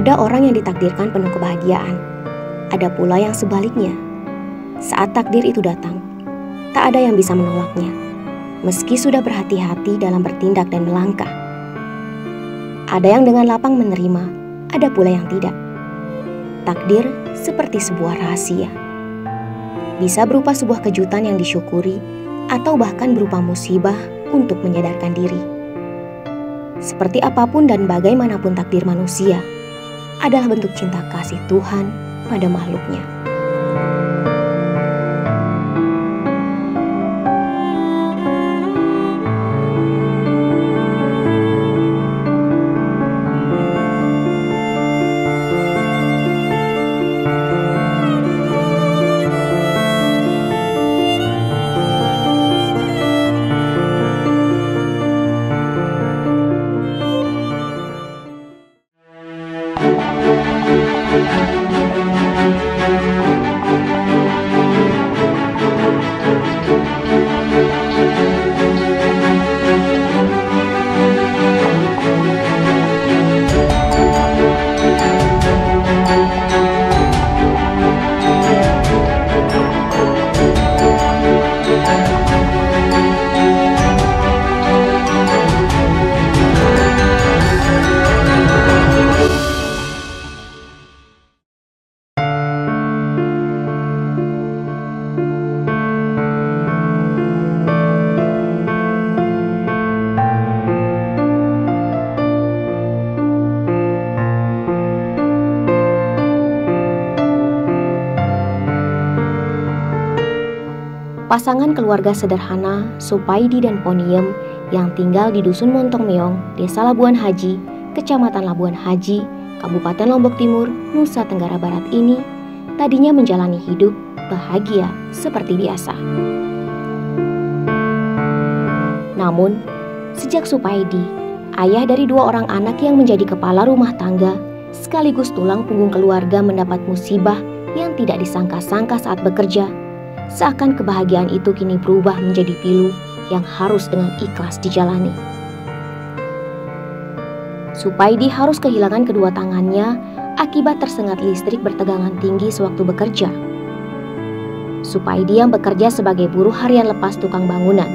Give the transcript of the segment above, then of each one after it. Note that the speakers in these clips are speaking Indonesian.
Ada orang yang ditakdirkan penuh kebahagiaan. Ada pula yang sebaliknya. Saat takdir itu datang, tak ada yang bisa menolaknya, meski sudah berhati-hati dalam bertindak dan melangkah. Ada yang dengan lapang menerima, ada pula yang tidak. Takdir seperti sebuah rahasia. Bisa berupa sebuah kejutan yang disyukuri, atau bahkan berupa musibah untuk menyadarkan diri. Seperti apapun dan bagaimanapun takdir manusia, adalah bentuk cinta kasih Tuhan pada makhluknya. Pasangan keluarga sederhana Supaidi dan Poniem yang tinggal di Dusun Montong Meong, Desa Labuan Haji, Kecamatan Labuan Haji, Kabupaten Lombok Timur, Nusa Tenggara Barat ini tadinya menjalani hidup bahagia seperti biasa. Namun, sejak Supaidi, ayah dari 2 orang anak yang menjadi kepala rumah tangga, sekaligus tulang punggung keluarga, mendapat musibah yang tidak disangka-sangka saat bekerja, seakan kebahagiaan itu kini berubah menjadi pilu yang harus dengan ikhlas dijalani. Supaidi harus kehilangan kedua tangannya akibat tersengat listrik bertegangan tinggi sewaktu bekerja. Supaidi yang bekerja sebagai buruh harian lepas tukang bangunan,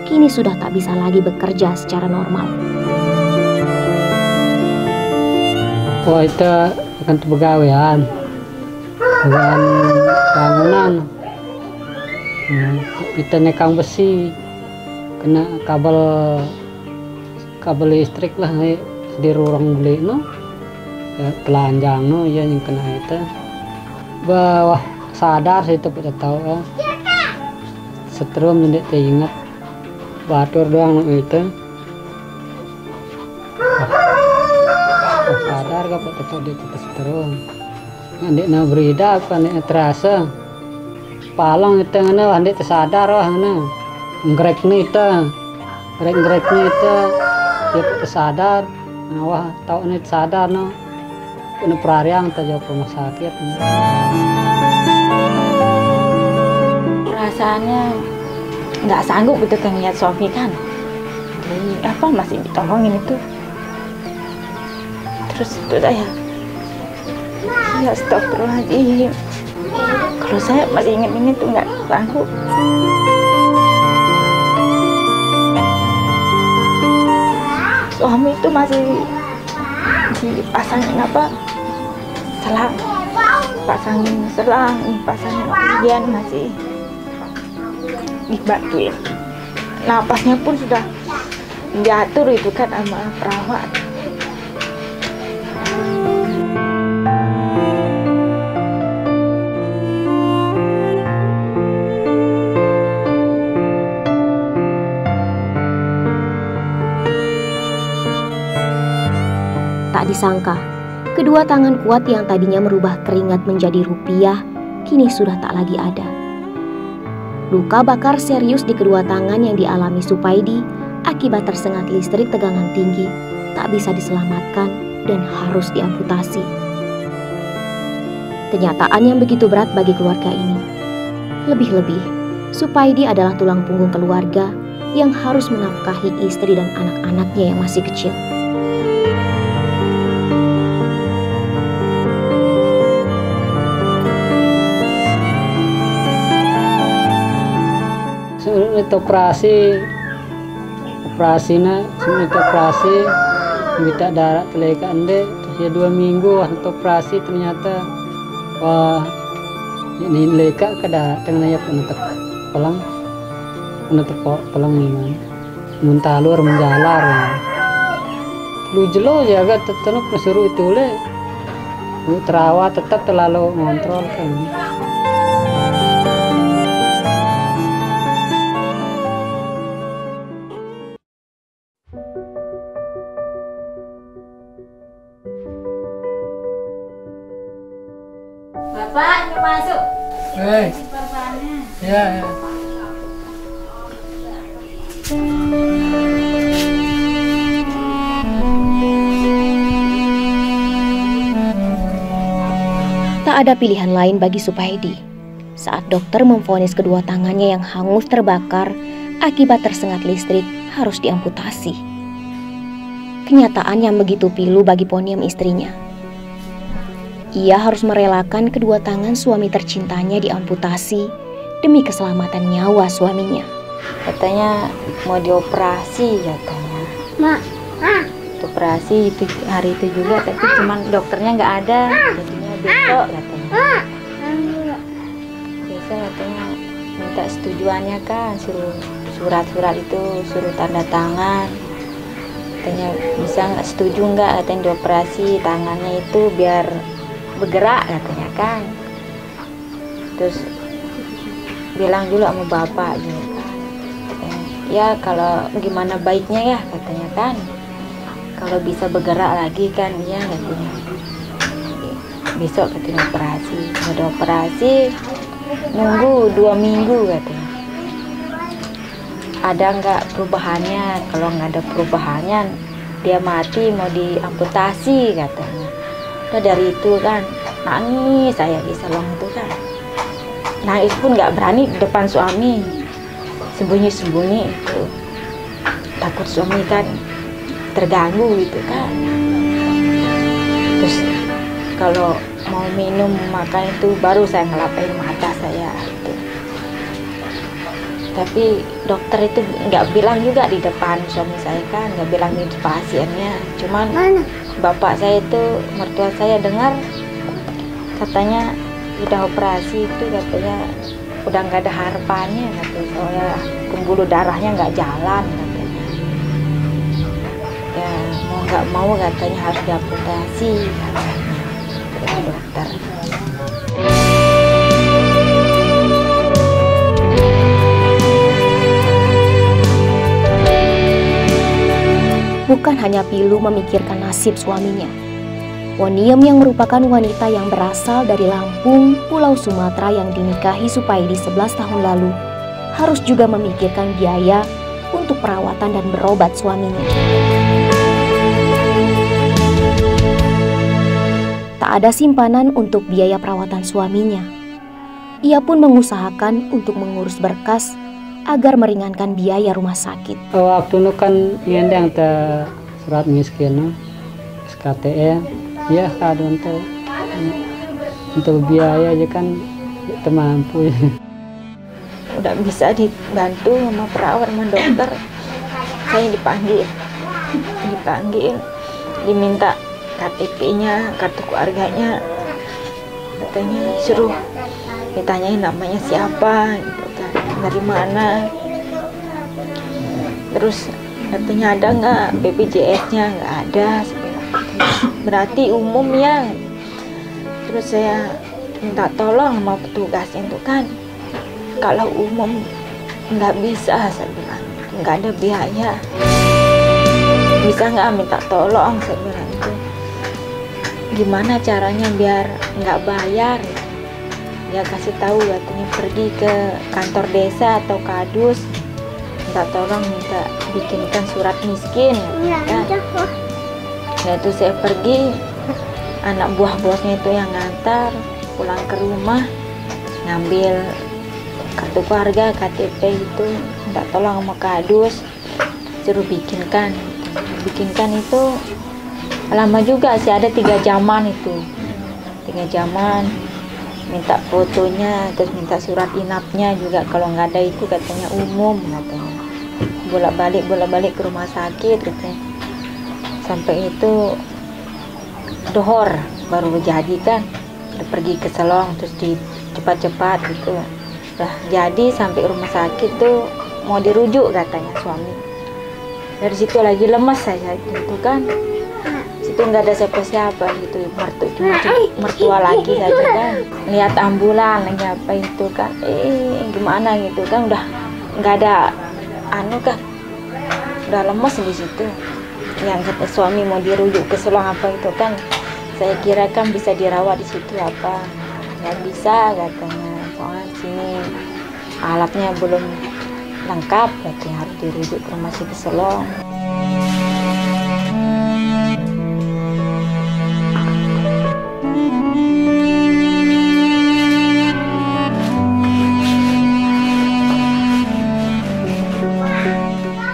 kini sudah tak bisa lagi bekerja secara normal. Oh, itu akan pegawaian bangunan. Kita nekang besi, kena kabel listrik lah di ruang beli no, telanjang no ya yang kena itu. Bawah sadar sih tapi tak tahu oh. Setrum tidak ingat batur doang no itu. Sadar gak tak tahu dia kita setrum. Nanti na berida apa nih terasa. Palong itu ngene wah ndek tersadar wah ngene. Ngrek nih ta. Ngrek nih ta. Dia tersadar. Nah, wah tahu nih tersadar no. Kena prariang ta jauh rumah sakit. Perasaannya nggak sanggup itu kan lihat suami kan. Jadi apa masih ditolongin itu. Terus itu saya. Ya astagfirullahaladzim. Kalau saya masih ingat ini tuh nggak sanggup. Suami itu masih dipasangin apa? Selang, pasangin selang, pasangin oksigen masih dibantuin. Napasnya pun sudah diatur itu kan sama perawat. Tak disangka, kedua tangan kuat yang tadinya merubah keringat menjadi rupiah, kini sudah tak lagi ada. Luka bakar serius di kedua tangan yang dialami Supaidi akibat tersengat listrik tegangan tinggi, tak bisa diselamatkan dan harus diamputasi. Kenyataan yang begitu berat bagi keluarga ini. Lebih-lebih, Supaidi adalah tulang punggung keluarga yang harus menafkahi istri dan anak-anaknya yang masih kecil. itu operasinya itu operasi minta darah teleka ande terus ya 2 minggu waktu operasi ternyata wah ini leka kada tengahnya penutup pelang ini muntalur menjalar lu jelo jaga tetap suruh itu le terawat tetap terlalu ngontrol kan. Bapak, ini masuk. Ya. Tak ada pilihan lain bagi Supaidi saat dokter memvonis kedua tangannya yang hangus terbakar akibat tersengat listrik harus diamputasi. Kenyataan yang begitu pilu bagi Poniam istrinya. Ia harus merelakan kedua tangan suami tercintanya diamputasi demi keselamatan nyawa suaminya. Katanya mau dioperasi katanya. Operasi itu hari itu juga, tapi cuman dokternya nggak ada, jadinya besok katanya. Besok katanya minta setujuannya kan, suruh surat-surat itu suruh tanda tangan. Katanya bisa nggak, setuju nggak katanya dioperasi tangannya itu biar bergerak katanya kan. Terus bilang juga sama bapak juga kan, ya kalau gimana baiknya ya katanya kan, kalau bisa bergerak lagi kan ya katanya. Besok katanya operasi, ada operasi nunggu 2 minggu katanya. Ada nggak perubahannya? Kalau nggak ada perubahannya dia mati mau diamputasi katanya. Udah dari itu kan nangis saya di salon itu kan, nangis pun nggak berani di depan suami, sembunyi-sembunyi itu, takut suami kan terganggu gitu kan. Terus kalau mau minum makan itu baru saya ngelapain mata saya gitu. Tapi dokter itu nggak bilang juga di depan suami saya kan, nggak bilang di pasiennya, cuman bapak saya itu, mertua saya dengar katanya udah operasi itu katanya udah nggak ada harapannya katanya, soalnya pembuluh darahnya nggak jalan katanya. Ya mau nggak mau katanya harus diamputasi katanya dokter. Bukan hanya pilu memikirkan nasib suaminya. Poniam yang merupakan wanita yang berasal dari Lampung, Pulau Sumatera yang dinikahi Supaidi 11 tahun lalu, harus juga memikirkan biaya untuk perawatan dan berobat suaminya. Tak ada simpanan untuk biaya perawatan suaminya. Ia pun mengusahakan untuk mengurus berkas agar meringankan biaya rumah sakit. Waktu itu kan yang surat miskin, SKTE, ya kado untuk biaya aja kan tidak mampu. Udah bisa dibantu sama perawat sama dokter, saya dipanggil, diminta KTP-nya, kartu keluarganya, katanya suruh ditanyain namanya siapa gitu kan, dari mana, terus katanya ada nggak BPJS-nya, nggak ada, berarti umum ya. Terus saya minta tolong sama petugasnya itu kan, kalau umum nggak bisa, saya bilang nggak ada biaya, bisa nggak minta tolong, saya bilang itu gimana caranya biar nggak bayar. Dia kasih tahu katanya pergi ke kantor desa atau kadus, minta tolong, minta bikinkan surat miskin kan. Nah itu saya pergi, anak buah bosnya itu yang ngantar pulang ke rumah, ngambil kartu keluarga, KTP itu, minta tolong sama kadus, suruh bikinkan itu lama juga sih, ada 3 jaman itu, 3 jaman. minta fotonya, terus minta surat inapnya juga, kalau nggak ada itu katanya umum katanya. Bolak-balik ke rumah sakit katanya. Sampai itu dohor baru jadi kan, udah pergi ke Selong terus cepat-cepat gitu. Udah jadi sampai rumah sakit tuh mau dirujuk katanya suami. Dari situ lagi lemas saya gitu kan. Situ nggak ada siapa-siapa gitu, cuma mertua lagi saja kan. Lihat ambulan lagi apa itu kan, gimana gitu kan, udah nggak ada anu kan, udah lemas di situ. Yang kata suami mau dirujuk ke Selong apa itu kan, saya kira kan bisa dirawat di situ apa, nggak bisa katanya. Soalnya sini alatnya belum lengkap, katanya harus dirujuk ke rumah sakit Selong.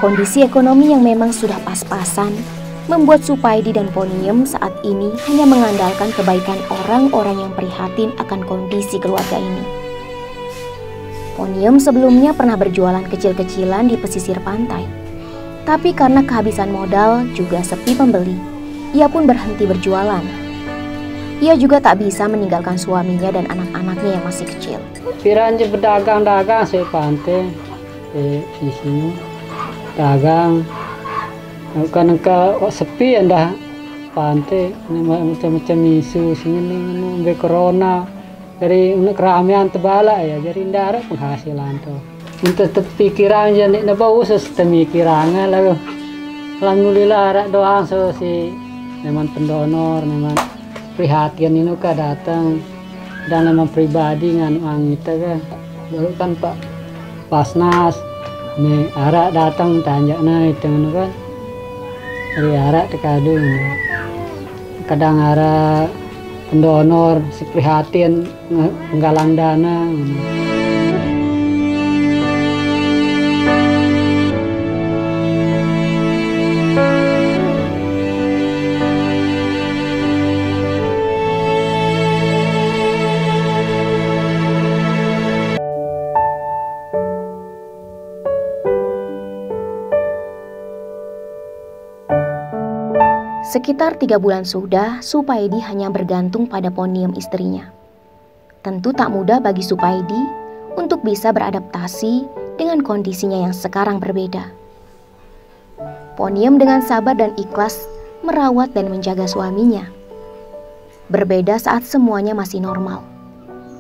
Kondisi ekonomi yang memang sudah pas-pasan membuat Supaidi dan Poniem saat ini hanya mengandalkan kebaikan orang-orang yang prihatin akan kondisi keluarga ini. Poniem sebelumnya pernah berjualan kecil-kecilan di pesisir pantai. Tapi karena kehabisan modal juga sepi pembeli, ia pun berhenti berjualan. Ia juga tak bisa meninggalkan suaminya dan anak-anaknya yang masih kecil. Piranji berdagang-dagang sih pantai di sini. Dagang kan sepi anda pantai macam-macam isu sini be corona dari keramaian terbalik ya, jadi tidak ada penghasilan tuh untuk pikiran jadi nak bawa pemikiran lah. Alhamdulillah ada doang so si memang pendonor memang prihatin ini kan datang dan memang pribadi nganu kita kan dulu kan Pak Basnas nih arak datang tanya itu kan dari arak tekadu kadang arak pendonor si prihatin penggalang dana. Sekitar 3 bulan sudah, Supaidi hanya bergantung pada Poniem istrinya. Tentu tak mudah bagi Supaidi untuk bisa beradaptasi dengan kondisinya yang sekarang berbeda. Poniem dengan sabar dan ikhlas merawat dan menjaga suaminya. Berbeda saat semuanya masih normal.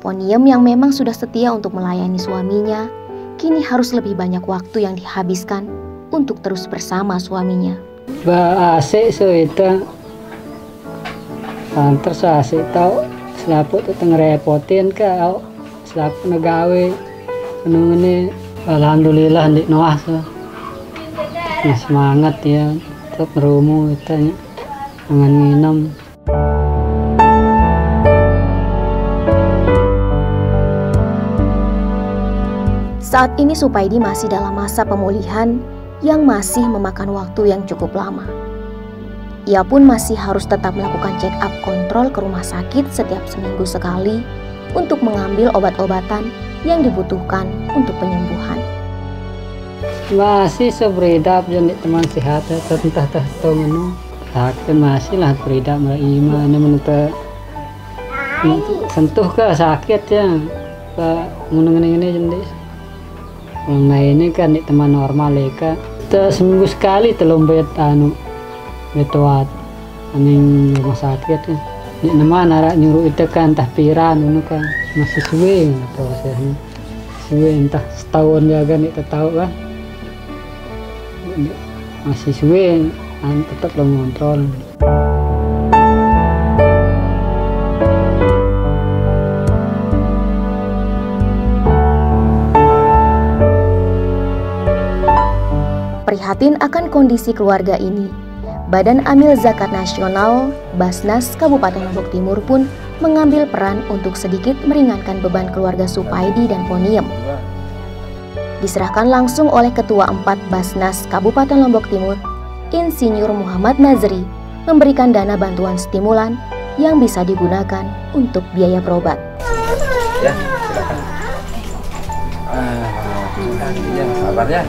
Poniem yang memang sudah setia untuk melayani suaminya, kini harus lebih banyak waktu yang dihabiskan untuk terus bersama suaminya. Asik so itu panter so asik tau selaput itu ngerepotin kau selaput negawe penung ini alhamdulillah di Noah so semangat ya tetap merumu itu jangan minum. Saat ini Supaidi masih dalam masa pemulihan yang masih memakan waktu yang cukup lama. Ia pun masih harus tetap melakukan check up kontrol ke rumah sakit setiap seminggu sekali untuk mengambil obat-obatan yang dibutuhkan untuk penyembuhan. Masih seberedap jadi teman sehat entah tahu sakit masih lah beredap iman menurut sentuh ke sakit ya ke ini jadi orang lainnya kan di teman normal ya seminggu sekali telombet betawat aning rumah sakit ya di nama narak nyuruh itu kan tahpiran itu kan masih suwe atau saya suwe entah setahun ya kan itu tahu kan masih suwe tetap lo ngontrol. Prihatin akan kondisi keluarga ini, Badan Amil Zakat Nasional Basnas Kabupaten Lombok Timur pun mengambil peran untuk sedikit meringankan beban keluarga Supaidi dan Poniem. Diserahkan langsung oleh Ketua 4 Basnas Kabupaten Lombok Timur, Insinyur Muhammad Nazri, memberikan dana bantuan stimulan yang bisa digunakan untuk biaya berobat. Ya, silakan. Iya, sabar ya.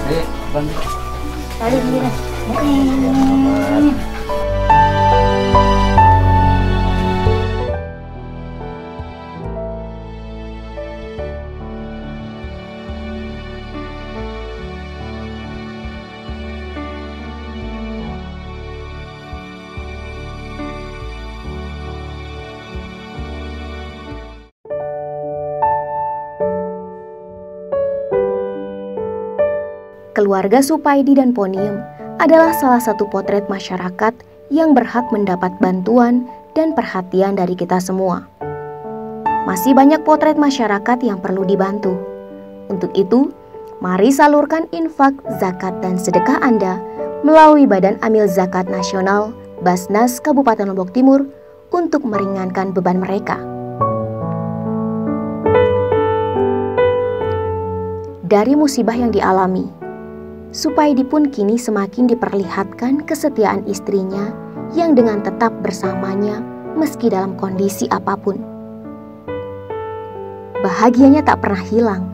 Nih, Bang. Keluarga Supaidi dan Poniem adalah salah satu potret masyarakat yang berhak mendapat bantuan dan perhatian dari kita semua. Masih banyak potret masyarakat yang perlu dibantu. Untuk itu, mari salurkan infak, zakat, dan sedekah Anda melalui Badan Amil Zakat Nasional Basnas Kabupaten Lombok Timur untuk meringankan beban mereka. Dari musibah yang dialami, Supaidi pun kini semakin diperlihatkan kesetiaan istrinya yang dengan tetap bersamanya meski dalam kondisi apapun. Bahagianya tak pernah hilang.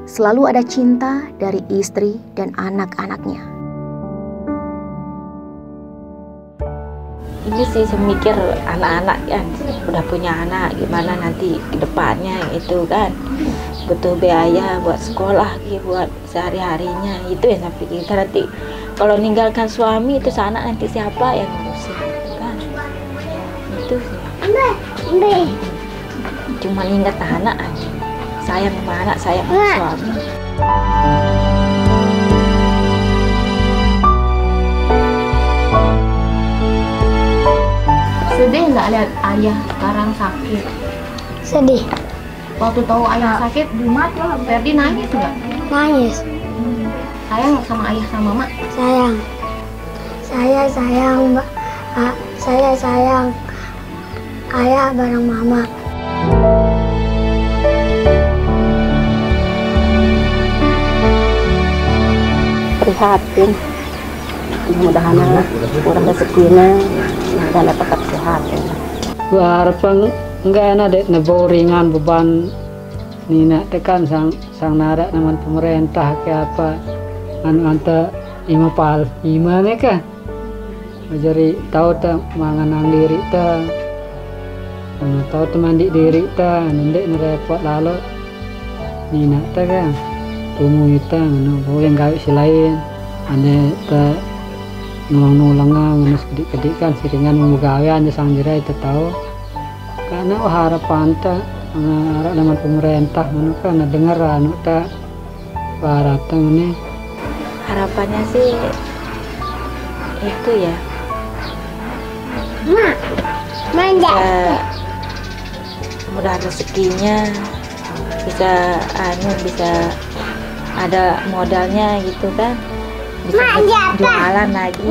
Selalu ada cinta dari istri dan anak-anaknya. Ini sih saya mikir anak-anak kan, udah punya anak gimana nanti ke depannya itu kan. Butuh biaya buat sekolah, buat sehari-harinya. Itu yang saya pikirkan nanti. Kalau ninggalkan suami itu anak nanti siapa yang ngurusin gitu kan. Itu sih. Cuma ingat anak aja. Sayang sama anak, sayang sama suami. Sedih nggak lihat ayah sekarang sakit? Sedih. Waktu tahu ayah sakit, Jumat Ferdi nangis nggak? Nangis. Sayang nggak sama ayah sama mama? Sayang. Saya sayang, Mbak. Saya sayang ayah bareng mama. Prihatin, mudah-mudahan kurang rezekinya dan dapat kesehatan. Harapan enggak enak dek ringan beban nina tekan sang nara naman pemerintah ke apa anta ima nih kan jadi tahu tak mangan diri ta tahu teman diri ta nendek repot lalu nina ta kan tumu kita ngono yang gawe selain ane ta nulang-nulang ngono sedik-sedik kan siringan menggawe anja sang jira itu tahu karena harapan tak harap dengan pemerintah mana kan dengar anu tak baratan ini Harapannya sih itu ya. Ya, mudah rezekinya bisa bisa ada modalnya gitu kan, bisa jualan lagi.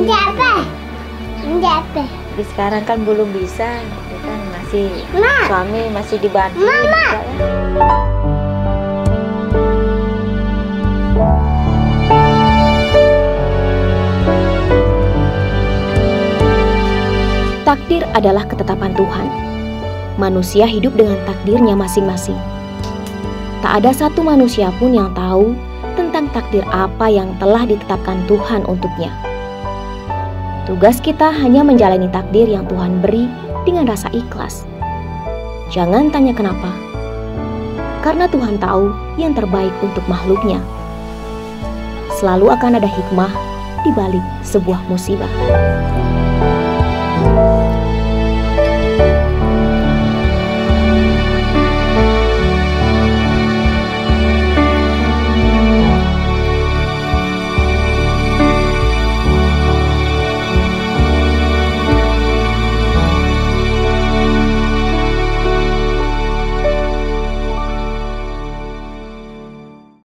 Tapi sekarang kan belum bisa gitu kan, masih suami masih dibantu juga ya. Takdir adalah ketetapan Tuhan. Manusia hidup dengan takdirnya masing-masing. Tak ada satu manusia pun yang tahu tentang takdir apa yang telah ditetapkan Tuhan untuknya. Tugas kita hanya menjalani takdir yang Tuhan beri dengan rasa ikhlas. Jangan tanya kenapa, karena Tuhan tahu yang terbaik untuk makhluknya. Selalu akan ada hikmah di balik sebuah musibah.